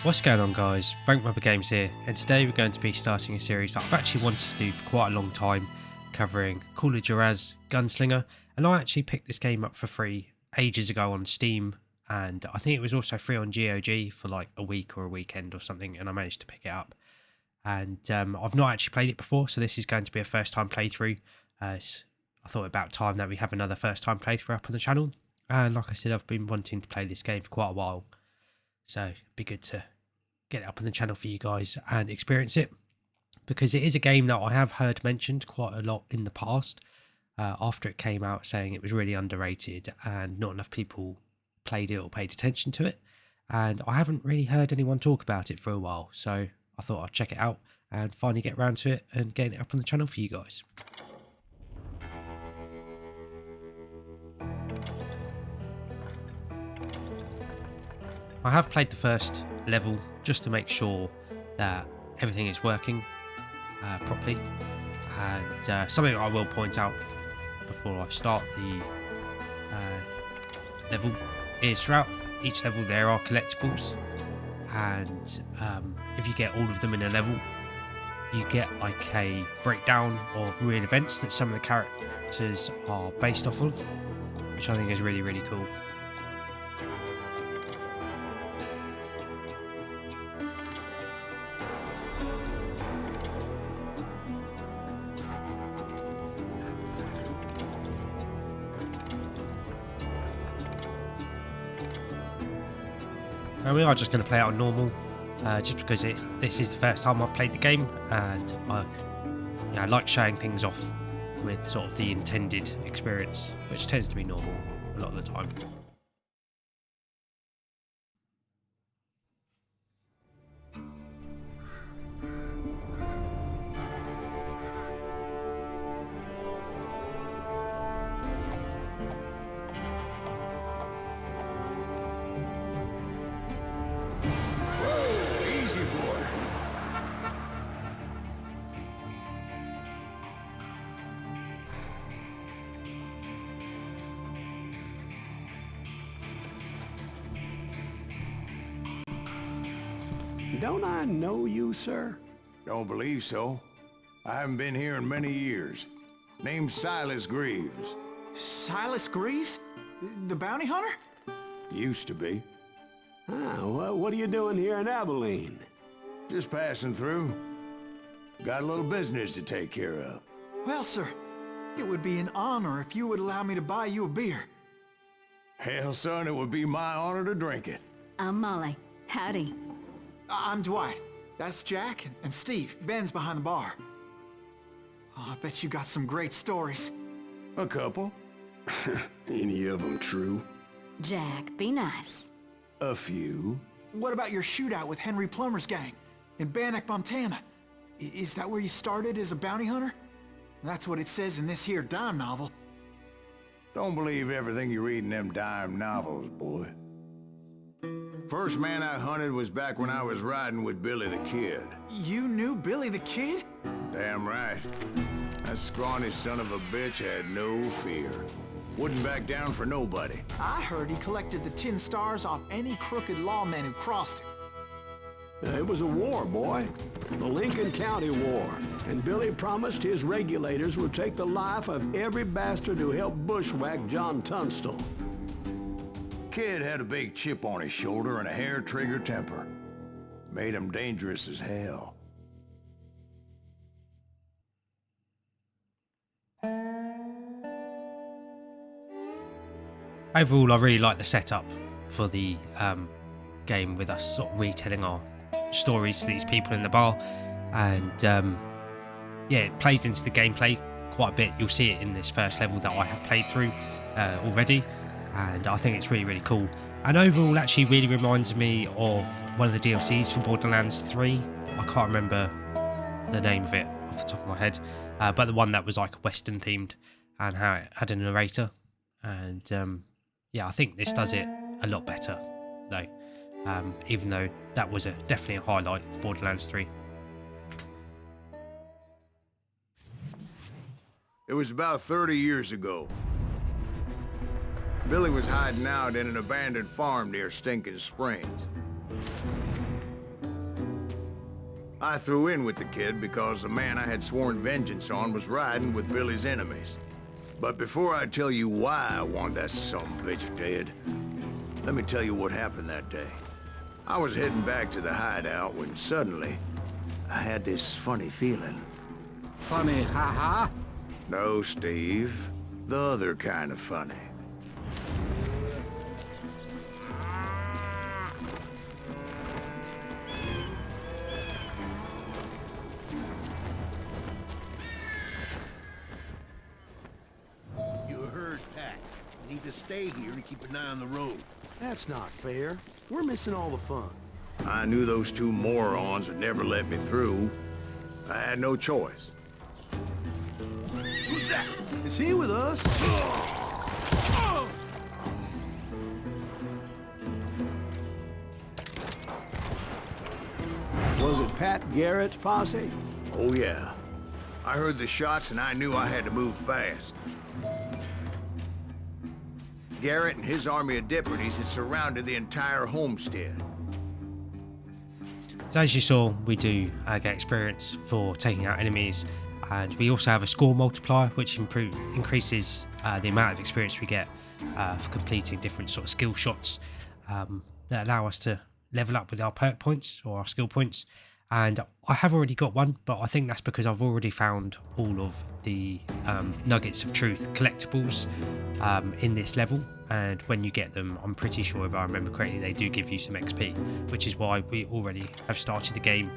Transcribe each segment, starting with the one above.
What's going on, guys? Bank Rubber Games here, and today we're going to be starting a series that I've actually wanted to do for quite a long time, covering Call of Juarez, Gunslinger, and I actually picked this game up for free ages ago on Steam, and I think it was also free on GOG for like a week or a weekend or something, and I managed to pick it up. And I've not actually played it before, so this is going to be a first time playthrough. I thought about time that we have another first time playthrough up on the channel, and like I said, I've been wanting to play this game for quite a while, so it'd be good to get it up on the channel for you guys and experience it, because it is a game that I have heard mentioned quite a lot in the past after it came out, saying it was really underrated and not enough people played it or paid attention to it, and I haven't really heard anyone talk about it for a while, so I thought I'd check it out and finally get around to it and get it up on the channel for you guys. I have played the first level just to make sure that everything is working properly, and something I will point out before I start the level is throughout each level there are collectibles, and if you get all of them in a level you get like a breakdown of real events that some of the characters are based off of, which I think is really, really cool. And we are just going to play it on normal, just because this is the first time I've played the game, and I like showing things off with sort of the intended experience, which tends to be normal a lot of the time. Don't I know you, sir? Don't believe so. I haven't been here in many years. Name's Silas Greaves. Silas Greaves? The bounty hunter? Used to be. Well, what are you doing here in Abilene? Just passing through. Got a little business to take care of. Well, sir, it would be an honor if you would allow me to buy you a beer. Hell, son, it would be my honor to drink it. I'm Molly. Howdy. I'm Dwight. That's Jack and Steve. Ben's behind the bar. Oh, I bet you got some great stories. A couple. Any of them true? Jack, be nice. A few. What about your shootout with Henry Plummer's gang in Bannock, Montana? Is that where you started as a bounty hunter? That's what it says in this here dime novel. Don't believe everything you read in them dime novels, boy. First man I hunted was back when I was riding with Billy the Kid. You knew Billy the Kid? Damn right. That scrawny son of a bitch had no fear. Wouldn't back down for nobody. I heard he collected the 10 stars off any crooked lawmen who crossed him. It was a war, boy. The Lincoln County War. And Billy promised his regulators would take the life of every bastard who helped bushwhack John Tunstall. Kid had a big chip on his shoulder and a hair-trigger temper. Made him dangerous as hell. Overall, I really like the setup for the game, with us sort of retelling our stories to these people in the bar, and yeah, it plays into the gameplay quite a bit. You'll see it in this first level that I have played through already, and I think it's really, really cool. And overall, actually really reminds me of one of the DLCs for Borderlands 3. I can't remember the name of it off the top of my head, but the one that was like Western themed and how it had a narrator. And yeah, I think this does it a lot better though, even though that was definitely a highlight for Borderlands 3. It was about 30 years ago. Billy was hiding out in an abandoned farm near Stinking Springs. I threw in with the kid because the man I had sworn vengeance on was riding with Billy's enemies. But before I tell you why I want that sumbitch dead, let me tell you what happened that day. I was heading back to the hideout when suddenly I had this funny feeling. Funny, ha-ha? No, Steve. The other kind of funny. You heard Pat. You need to stay here and keep an eye on the road. That's not fair. We're missing all the fun. I knew those two morons would never let me through. I had no choice. Who's that? Is he with us? Was it Pat Garrett's posse? Oh, yeah. I heard the shots and I knew I had to move fast. Garrett and his army of deputies had surrounded the entire homestead. So as you saw, we do get experience for taking out enemies, and we also have a score multiplier which increases the amount of experience we get for completing different sort of skill shots that allow us to level up with our perk points or our skill points. And I have already got one, but I think that's because I've already found all of the Nuggets of Truth collectibles in this level, and when you get them, I'm pretty sure, if I remember correctly, they do give you some XP, which is why we already have started the game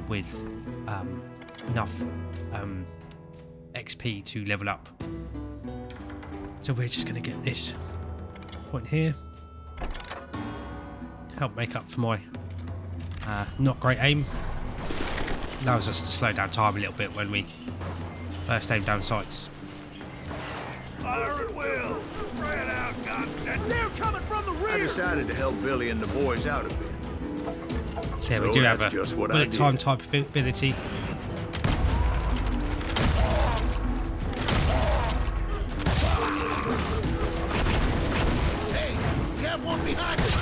with enough XP to level up. So we're just going to get this point here, help make up for my not great aim. Allows us to slow down time a little bit when we first aim down sights. Fire at will! Spread out, goddammit! They're coming from the rear! I decided to help Billy and the boys out a bit. So yeah, we So do have that's a just what I bullet did. time type of ability. Hey, you got one behind us!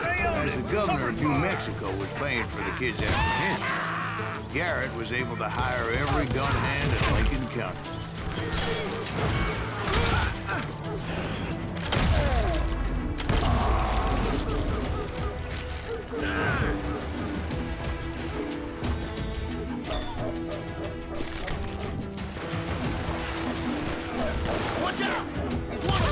Stay on As it! the governor of New Mexico was paying for the kid's apprehension, Garrett was able to hire every gun hand in Lincoln County. Watch out! He's one of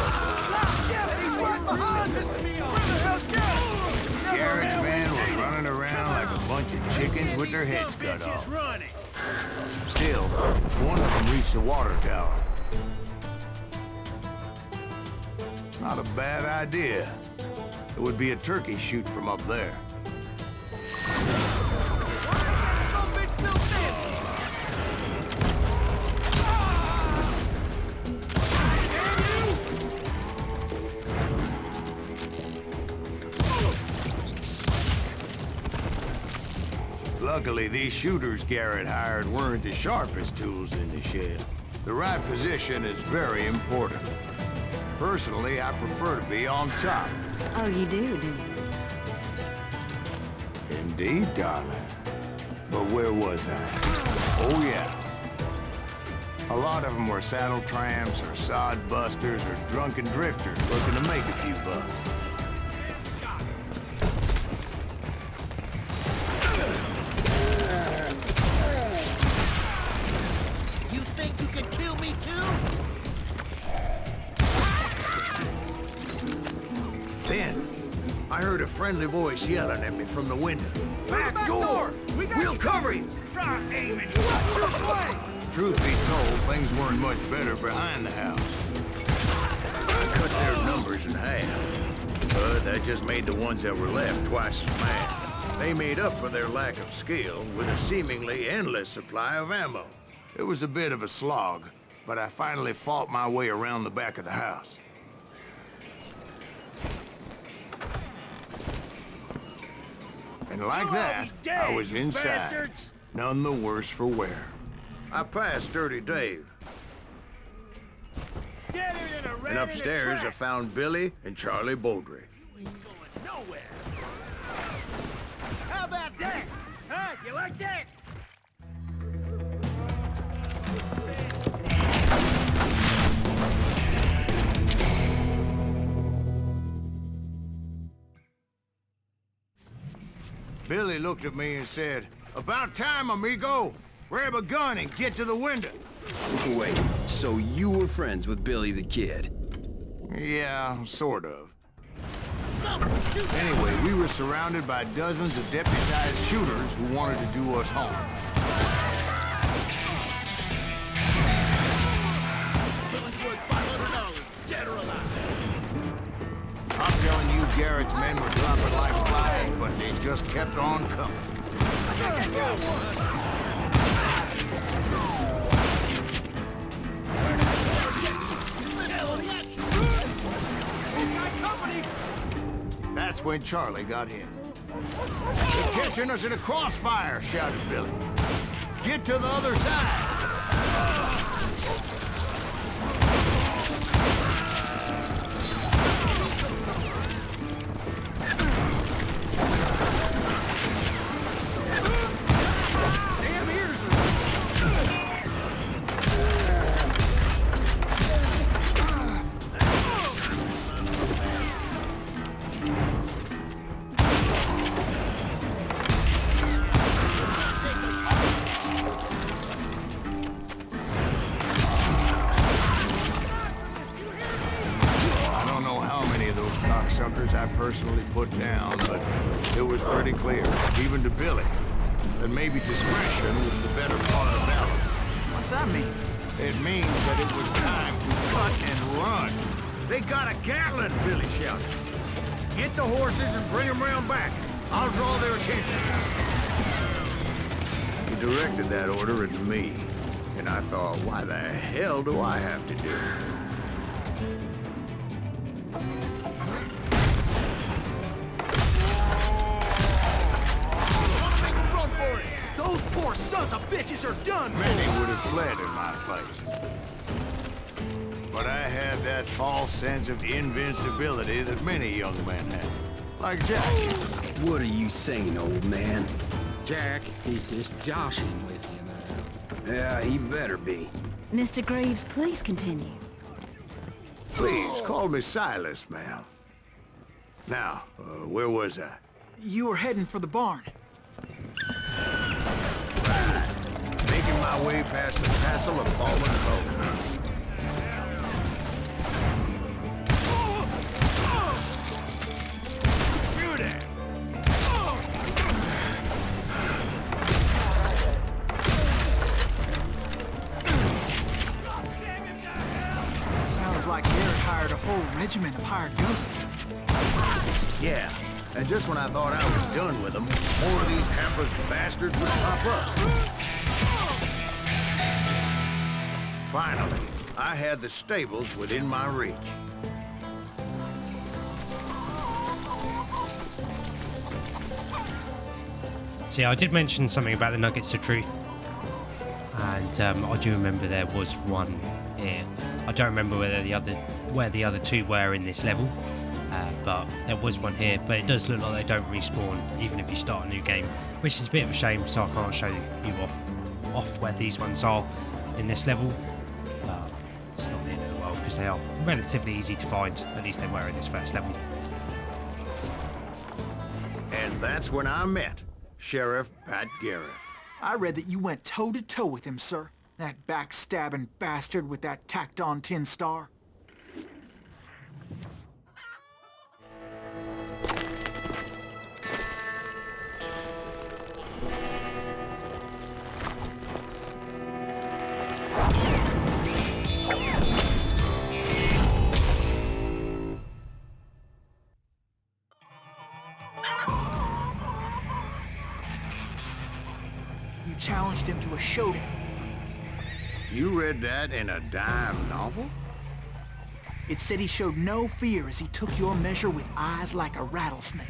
he's right behind us! Where the hell's Garrett? Garrett's men were running around like a bunch of chickens with their heads cut off. Running. Still, one of them reached the water tower. Not a bad idea. It would be a turkey shoot from up there. Luckily, these shooters Garrett hired weren't the sharpest tools in the shed. The right position is very important. Personally, I prefer to be on top. Oh, you do, do you? Indeed, darling. But where was I? Oh, yeah. A lot of them were saddle tramps or sod busters or drunken drifters looking to make a few bucks. You think you can kill me too? Then, I heard a friendly voice yelling at me from the window. Back door! We'll cover you! Try aiming. What's your play? Truth be told, things weren't much better behind the house. I cut their numbers in half, but that just made the ones that were left twice as mad. They made up for their lack of skill with a seemingly endless supply of ammo. It was a bit of a slog, but I finally fought my way around the back of the house. And like You'll all that, be dead, I was you inside. bastards! None the worse for wear. I passed Dirty Dave, Deader than a rat and upstairs in a I trap. found Billy and Charlie Baldry. You ain't going nowhere. How about that? Huh? You like that? Billy looked at me and said, "About time, amigo. Grab a gun and get to the window." Wait, so you were friends with Billy the Kid? Yeah, sort of. Anyway, we were surrounded by dozens of deputized shooters who wanted to do us harm. I'm telling you, Garrett's men were dropping like flies, but they just kept on coming. That's when Charlie got hit. "They're catching us in a crossfire," shouted Billy. "Get to the other side!" I personally put down, but it was pretty clear, even to Billy, that maybe discretion was the better part of valor. What's that mean? It means that it was time to cut and run. "They got a Gatling," Billy shouted. "Get the horses and bring them round back. I'll draw their attention." He directed that order at me, and I thought, why the hell do I have to do it? Those poor sons of bitches are done! Many would have fled in my place. But I had that false sense of invincibility that many young men have. Like Jack. What are you saying, old man? Jack, he's just joshing with you now. Yeah, he better be. Mr. Greaves, please continue. Please, call me Silas, ma'am. Now, where was I? You were heading for the barn. Making my way past the castle of fallen foes. Shoot it! Sounds like Garrett hired a whole regiment of hired guns. Yeah, and just when I thought I was done with them, more of these hapless bastards would pop up. Finally, I had the stables within my reach. See, I did mention something about the nuggets of truth, and I do remember there was one here. I don't remember where the other two were in this level, but there was one here. But it does look like they don't respawn even if you start a new game, which is a bit of a shame. So I can't show you off where these ones are in this level. But it's not the end of the world because they are relatively easy to find. At least they were in this first level. And that's when I met Sheriff Pat Garrett. I read that you went toe-to-toe with him, sir. That backstabbing bastard with that tacked-on tin star. You challenged him to a showdown. You read that in a dime novel? It said he showed no fear as he took your measure with eyes like a rattlesnake.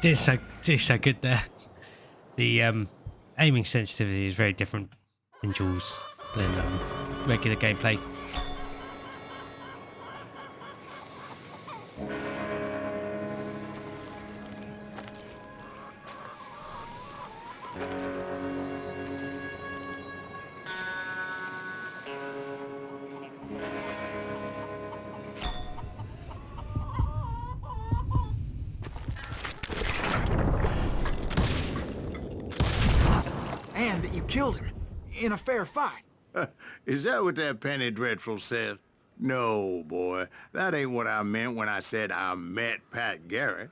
did so good there. The aiming sensitivity is very different in Jules than regular gameplay. And that you killed him in a fair fight. Is that what that Penny Dreadful said? No, boy. That ain't what I meant when I said I met Pat Garrett.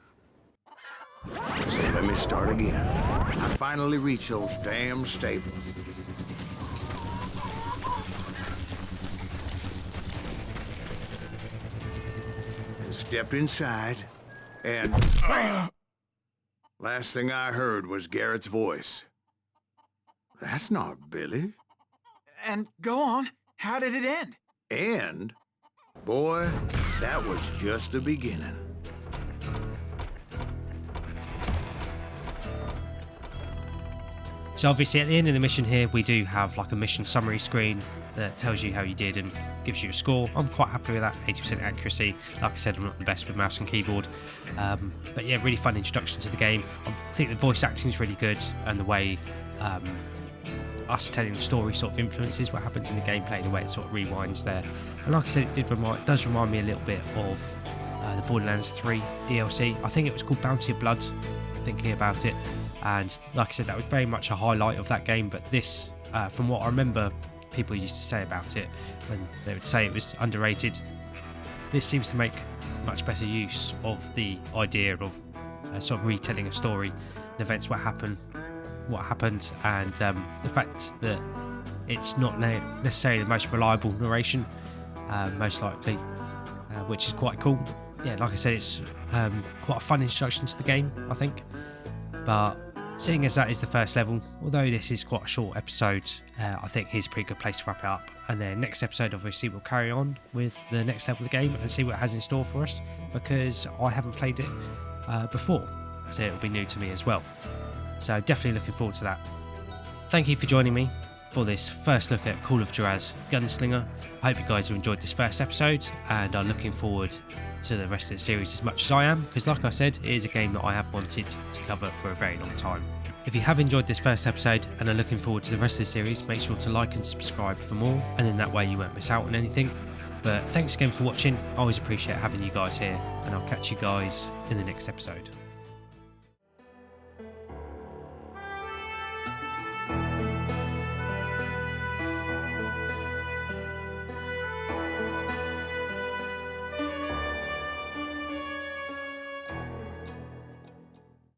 So let me start again. I finally reached those damn stables. And stepped inside, and... last thing I heard was Garrett's voice. That's not Billy. And go on, how did it end? And, boy, that was just the beginning. So obviously at the end of the mission here, we do have like a mission summary screen that tells you how you did and gives you a score. I'm quite happy with that, 80% accuracy. Like I said, I'm not the best with mouse and keyboard. But yeah, really fun introduction to the game. I think the voice acting is really good, and the way us telling the story sort of influences what happens in the gameplay, the way it sort of rewinds there. And like I said, it does remind me a little bit of the Borderlands 3 DLC. I think it was called Bounty of Blood, thinking about it. And like I said, that was very much a highlight of that game. But this, from what I remember people used to say about it, when they would say it was underrated, this seems to make much better use of the idea of sort of retelling a story and events, what happened, and the fact that it's not necessarily the most reliable narration, most likely, which is quite cool. Yeah, like I said, it's quite a fun introduction to the game, I think. But seeing as that is the first level, although this is quite a short episode, I think here's a pretty good place to wrap it up. And then next episode, obviously, we'll carry on with the next level of the game and see what it has in store for us, because I haven't played it before, so it'll be new to me as well. So definitely looking forward to that. Thank you for joining me for this first look at Call of Juarez Gunslinger. I hope you guys have enjoyed this first episode and are looking forward to the rest of the series as much as I am, because like I said, it is a game that I have wanted to cover for a very long time. If you have enjoyed this first episode and are looking forward to the rest of the series, make sure to like and subscribe for more, and then that way you won't miss out on anything. But thanks again for watching. I always appreciate having you guys here, and I'll catch you guys in the next episode.